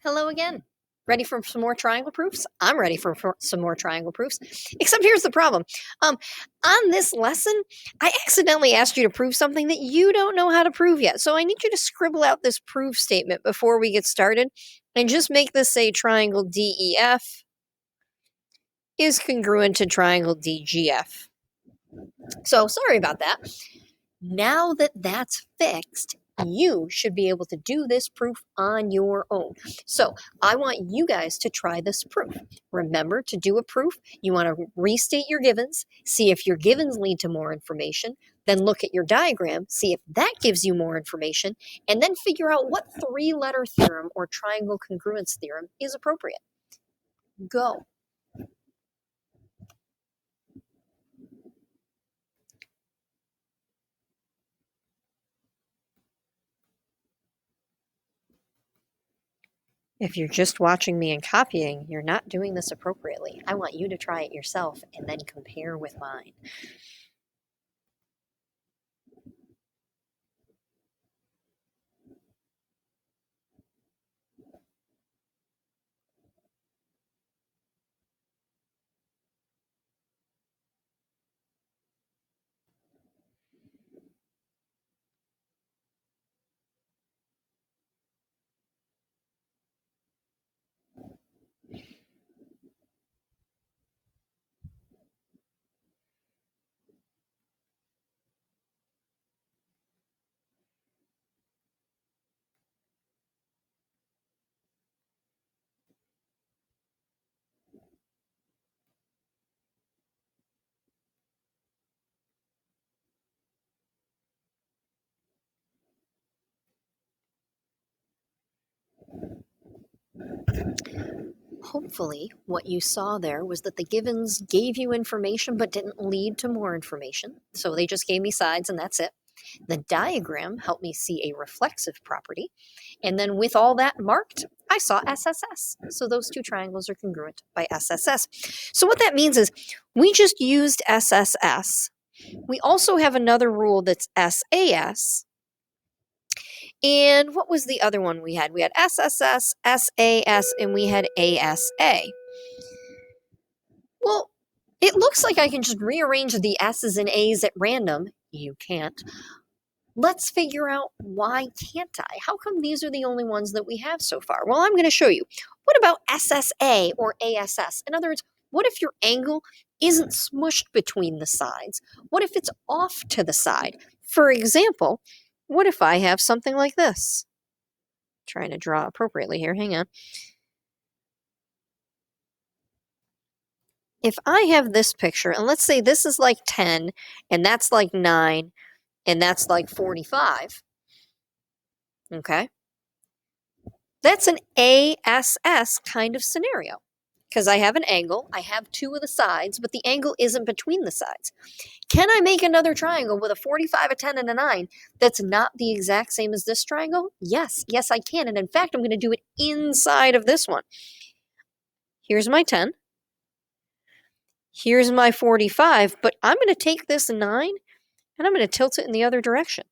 Hello again. Ready for some more triangle proofs? I'm ready for some more triangle proofs. Except here's the problem. On this lesson, I accidentally asked you to prove something that you don't know how to prove yet. So I need you to scribble out this proof statement before we get started and just make this say triangle DEF is congruent to triangle DGF. So sorry about that. Now that that's fixed, you should be able to do this proof on your own. So I want you guys to try this proof. Remember, to do a proof, you want to restate your givens, see if your givens lead to more information, then look at your diagram, see if that gives you more information, and then figure out what three-letter theorem or triangle congruence theorem is appropriate. Go. If you're just watching me and copying, you're not doing this appropriately. I want you to try it yourself and then compare with mine. Hopefully, what you saw there was that the givens gave you information but didn't lead to more information. So they just gave me sides and that's it. The diagram helped me see a reflexive property. And then with all that marked, I saw SSS. So those two triangles are congruent by SSS. So what that means is we just used SSS. We also have another rule that's SAS. And what was the other one we had? We had SSS, SAS, and we had ASA. Well, it looks like I can just rearrange the S's and A's at random. You can't. Let's figure out why can't I? How come these are the only ones that we have so far? Well, I'm going to show you. What about SSA or ASS? In other words, what if your angle isn't smushed between the sides? What if it's off to the side? For example, what if I have something like this? Trying to draw appropriately here, hang on. If I have this picture, and let's say this is like 10, and that's like 9, and that's like 45, okay? That's an ASS kind of scenario, because I have an angle, I have two of the sides, but the angle isn't between the sides. Can I make another triangle with a 45, a 10, and a 9 that's not the exact same as this triangle? Yes, I can. And in fact, I'm going to do it inside of this one. Here's my 10. Here's my 45, but I'm going to take this 9 and I'm going to tilt it in the other direction.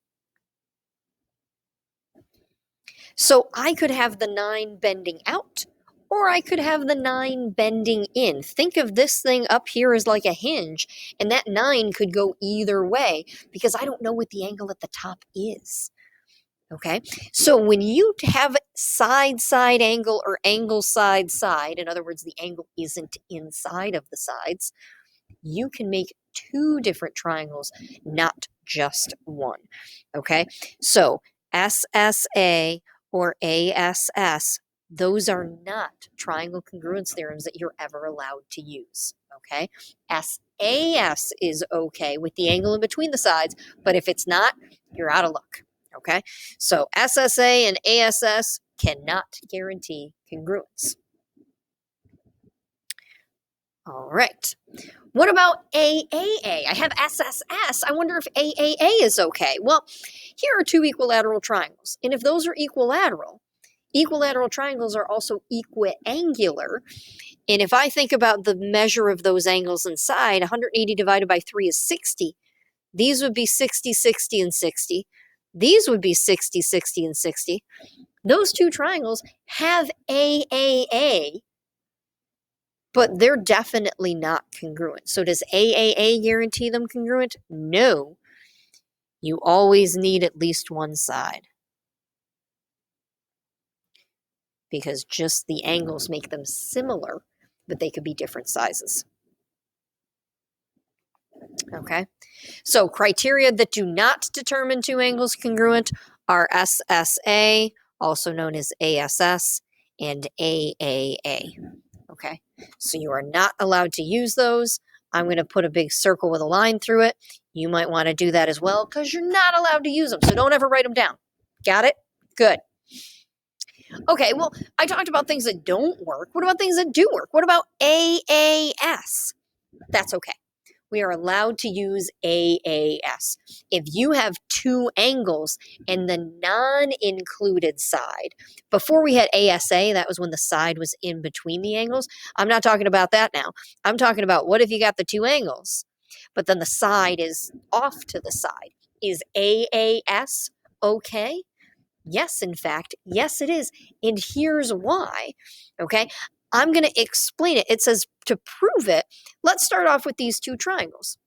So I could have the 9 bending out, or I could have the 9 bending in. Think of this thing up here as like a hinge, and that 9 could go either way because I don't know what the angle at the top is. Okay, so when you have side-side angle or angle side-side, in other words, the angle isn't inside of the sides, you can make two different triangles, not just one. Okay, so SSA or ASS, those are not triangle congruence theorems that you're ever allowed to use, okay? SAS is okay with the angle in between the sides, but if it's not, you're out of luck, okay? So SSA and ASS cannot guarantee congruence. All right. What about AAA? I have SSS. I wonder if AAA is okay. Well, here are two equilateral triangles. And if those are equilateral triangles are also equiangular. And if I think about the measure of those angles inside, 180 divided by 3 is 60. These would be 60, 60, and 60. These would be 60, 60, and 60. Those two triangles have AAA, but they're definitely not congruent. So does AAA guarantee them congruent? No. You always need at least one side, because just the angles make them similar, but they could be different sizes. Okay, so criteria that do not determine two angles congruent are SSA, also known as ASS, and AAA. Okay, so you are not allowed to use those. I'm going to put a big circle with a line through it. You might want to do that as well, because you're not allowed to use them, so don't ever write them down. Got it? Good. Okay, well, I talked about things that don't work. What about things that do work? What about AAS? That's okay. We are allowed to use AAS. If you have two angles and the non-included side, before we had ASA, that was when the side was in between the angles. I'm not talking about that now. I'm talking about, what if you got the two angles, but then the side is off to the side? Is AAS okay? Yes, in fact, yes, it is. And here's why. Okay, I'm going to explain it. It says to prove it, let's start off with these two triangles.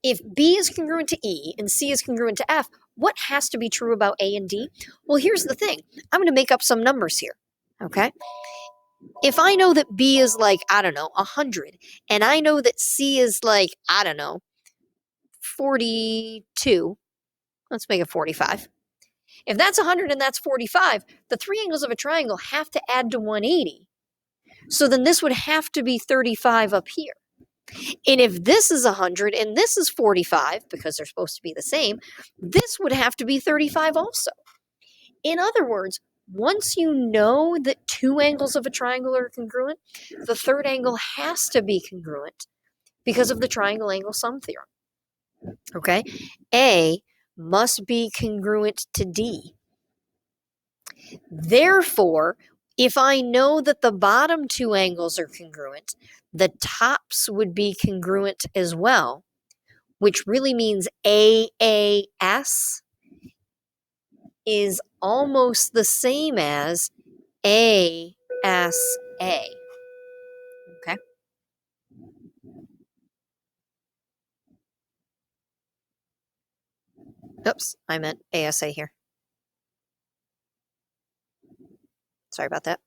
If B is congruent to E and C is congruent to F, what has to be true about A and D? Well, here's the thing. I'm going to make up some numbers here. Okay, if I know that B is like, I don't know, 100, and I know that C is like, I don't know, 42, let's make it 45. If that's 100 and that's 45, the three angles of a triangle have to add to 180. So then this would have to be 35 up here. And if this is 100 and this is 45, because they're supposed to be the same, this would have to be 35 also. In other words, once you know that two angles of a triangle are congruent, the third angle has to be congruent because of the triangle angle sum theorem. Okay? A must be congruent to D. Therefore, if I know that the bottom two angles are congruent, the tops would be congruent as well, which really means AAS is almost the same as ASA. Okay? Oops, I meant ASA here. Sorry about that.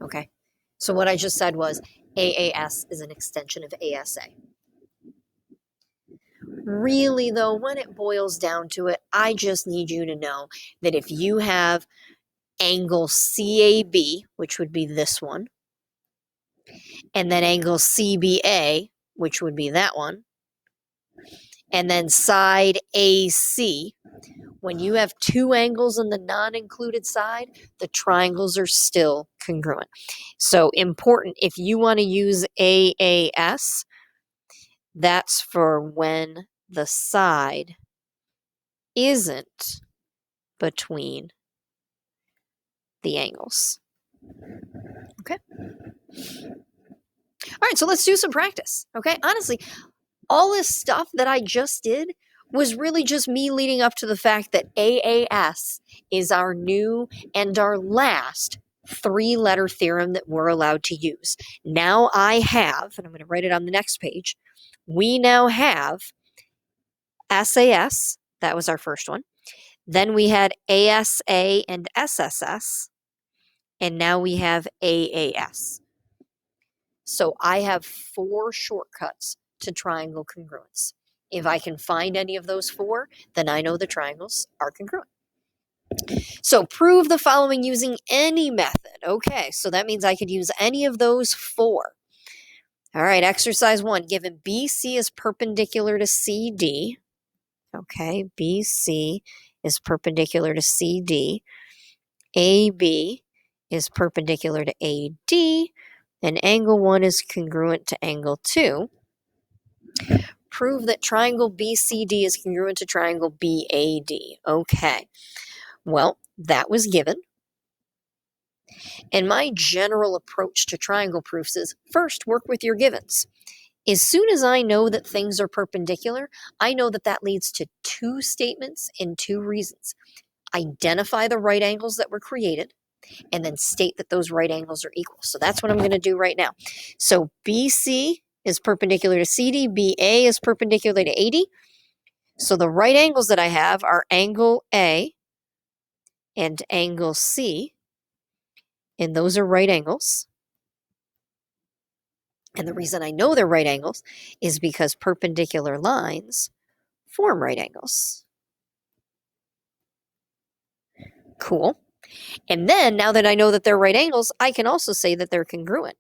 Okay, so what I just said was AAS is an extension of ASA. Really, though, when it boils down to it, I just need you to know that if you have angle CAB, which would be this one, and then angle CBA, which would be that one, and then side AC, when you have two angles on the non-included side, the triangles are still congruent. So important, if you want to use AAS, that's for when the side isn't between the angles. Okay? All right, so let's do some practice. Okay? Honestly, all this stuff that I just did was really just me leading up to the fact that AAS is our new and our last three-letter theorem that we're allowed to use. Now I have, and I'm going to write it on the next page, we now have SAS, that was our first one. Then we had ASA and SSS, and now we have AAS. So I have four shortcuts to triangle congruence. If I can find any of those four, then I know the triangles are congruent. So prove the following using any method. Okay, so that means I could use any of those four. All right, exercise 1, given BC is perpendicular to CD. Okay, BC is perpendicular to CD. AB is perpendicular to AD, and angle 1 is congruent to angle 2. Prove that triangle BCD is congruent to triangle BAD. Okay, well, that was given. And my general approach to triangle proofs is, first, work with your givens. As soon as I know that things are perpendicular, I know that that leads to two statements and two reasons. identify the right angles that were created, and then state that those right angles are equal. So that's what I'm going to do right now. So BC is perpendicular to CD, BA is perpendicular to AD. So the right angles that I have are angle A and angle C, and those are right angles. And the reason I know they're right angles is because perpendicular lines form right angles. Cool. And then, now that I know that they're right angles, I can also say that they're congruent.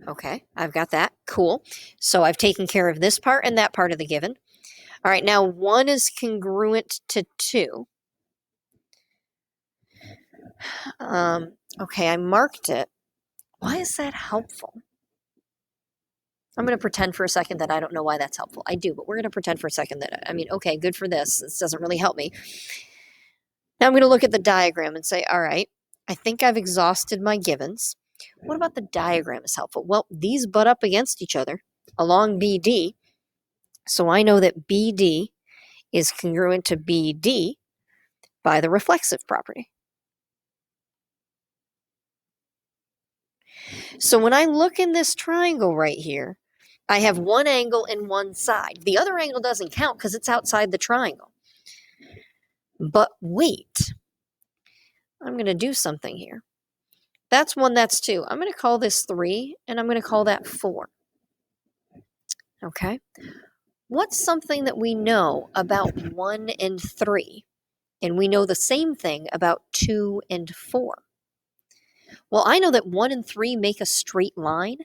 Okay, I've got that. Cool. So I've taken care of this part and that part of the given. All right, now 1 is congruent to 2. Okay, I marked it. Why is that helpful? I'm going to pretend for a second that I don't know why that's helpful. I do, but we're going to pretend for a second that, okay, good for this. This doesn't really help me. Now I'm going to look at the diagram and say, all right, I think I've exhausted my givens. What about the diagram is helpful? Well, these butt up against each other along BD. So I know that BD is congruent to BD by the reflexive property. So when I look in this triangle right here, I have one angle and one side. The other angle doesn't count because it's outside the triangle. But wait, I'm going to do something here. That's 1, that's 2. I'm going to call this 3, and I'm going to call that 4. Okay? What's something that we know about 1 and 3? And we know the same thing about 2 and 4. Well, I know that 1 and 3 make a straight line,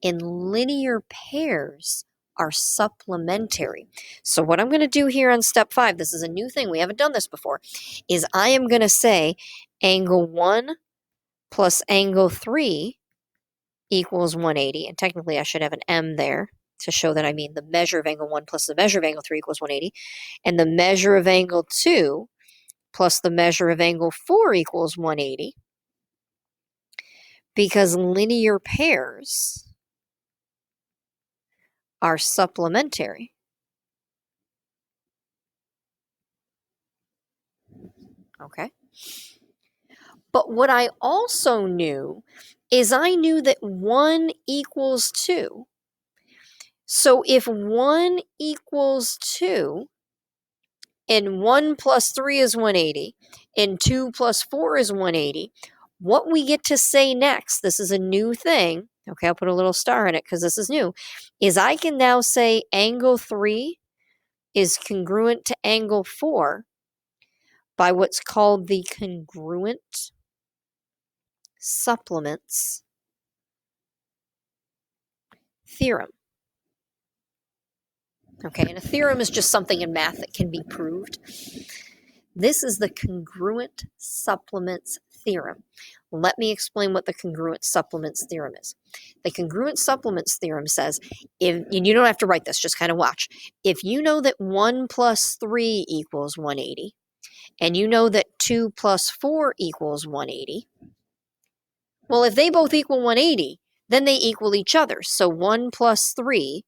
and linear pairs are supplementary. So what I'm going to do here on step 5, this is a new thing, we haven't done this before, is I am going to say angle 1 plus angle 3 equals 180. And technically I should have an M there to show that I mean the measure of angle 1 plus the measure of angle 3 equals 180. And the measure of angle 2 plus the measure of angle 4 equals 180. Because linear pairs are supplementary. Okay. But what I also knew is I knew that 1 equals 2. So if 1 equals 2, and 1 plus 3 is 180, and 2 plus 4 is 180, what we get to say next, this is a new thing, okay, I'll put a little star in it because this is new, is I can now say angle 3 is congruent to angle 4 by what's called the congruent supplements theorem. Okay, and a theorem is just something in math that can be proved. This is the congruent supplements theorem. Let me explain what the congruent supplements theorem is. The congruent supplements theorem says, and you don't have to write this, just kind of watch. If you know that 1 plus 3 equals 180, and you know that 2 plus 4 equals 180, well, if they both equal 180, then they equal each other. So 1 plus 3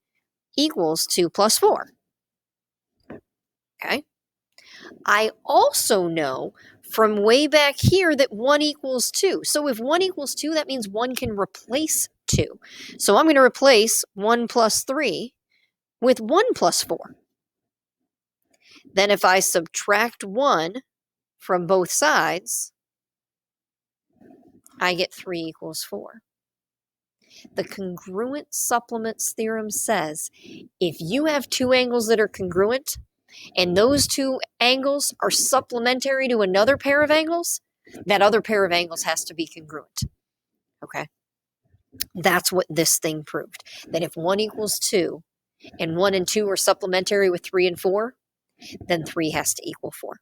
equals 2 plus 4. Okay? I also know from way back here that 1 equals 2. So if 1 equals 2, that means 1 can replace 2. So I'm going to replace 1 plus 3 with 1 plus 4. Then if I subtract 1 from both sides, I get 3 equals 4. The congruent supplements theorem says if you have two angles that are congruent, and those two angles are supplementary to another pair of angles, that other pair of angles has to be congruent. Okay? That's what this thing proved. That if 1 equals 2, and 1 and 2 are supplementary with 3 and 4, then 3 has to equal 4.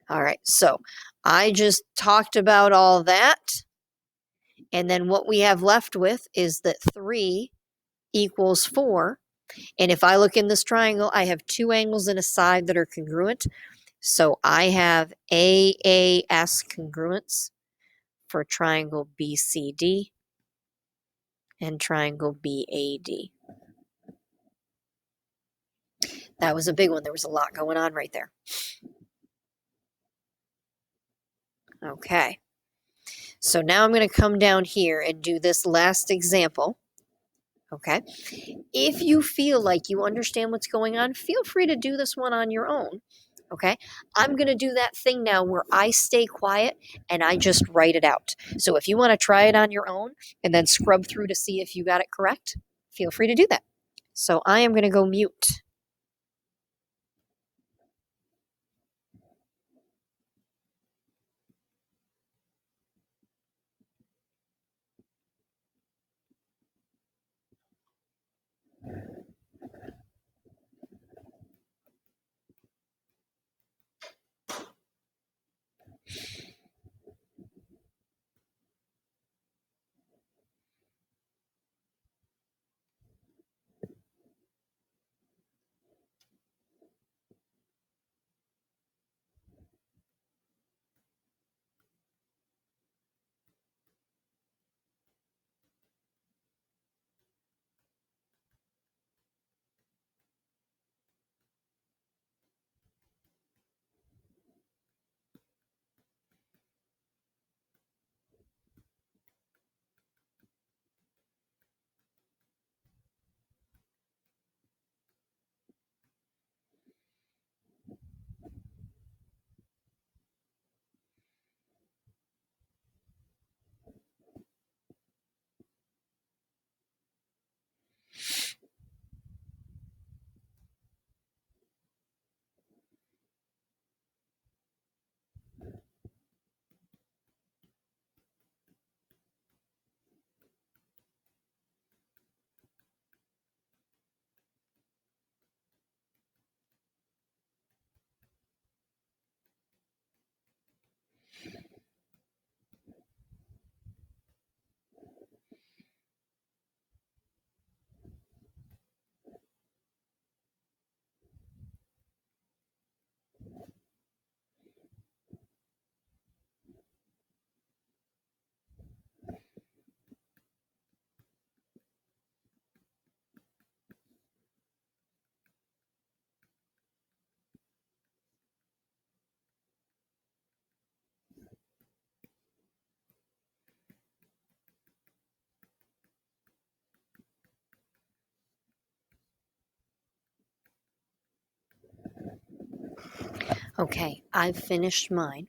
All right, so I just talked about all that. And then what we have left with is that 3 equals 4. And if I look in this triangle, I have two angles and a side that are congruent. So I have AAS congruence for triangle BCD. and triangle BAD. That was a big one. There was a lot going on right there. Okay. So now I'm going to come down here and do this last example. Okay. If you feel like you understand what's going on, feel free to do this one on your own. Okay. I'm going to do that thing now where I stay quiet and I just write it out. So if you want to try it on your own and then scrub through to see if you got it correct, feel free to do that. So I am going to go mute. Okay, I've finished mine.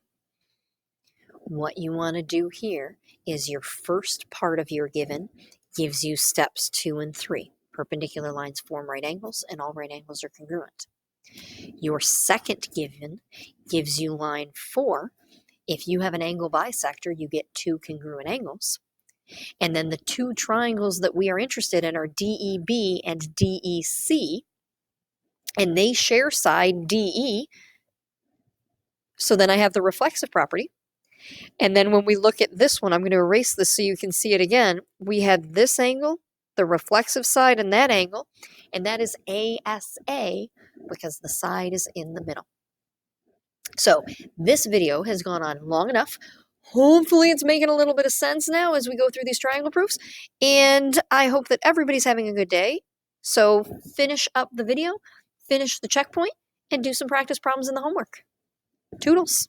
What you want to do here is your first part of your given gives you steps 2 and 3. Perpendicular lines form right angles, and all right angles are congruent. Your second given gives you line 4. If you have an angle bisector, you get 2 congruent angles. And then the 2 triangles that we are interested in are DEB and DEC, and they share side DE. So then I have the reflexive property. And then when we look at this one, I'm going to erase this so you can see it again. We had this angle, the reflexive side, and that is ASA because the side is in the middle. So this video has gone on long enough. Hopefully it's making a little bit of sense now as we go through these triangle proofs. And I hope that everybody's having a good day. So finish up the video, finish the checkpoint, and do some practice problems in the homework. Toodles.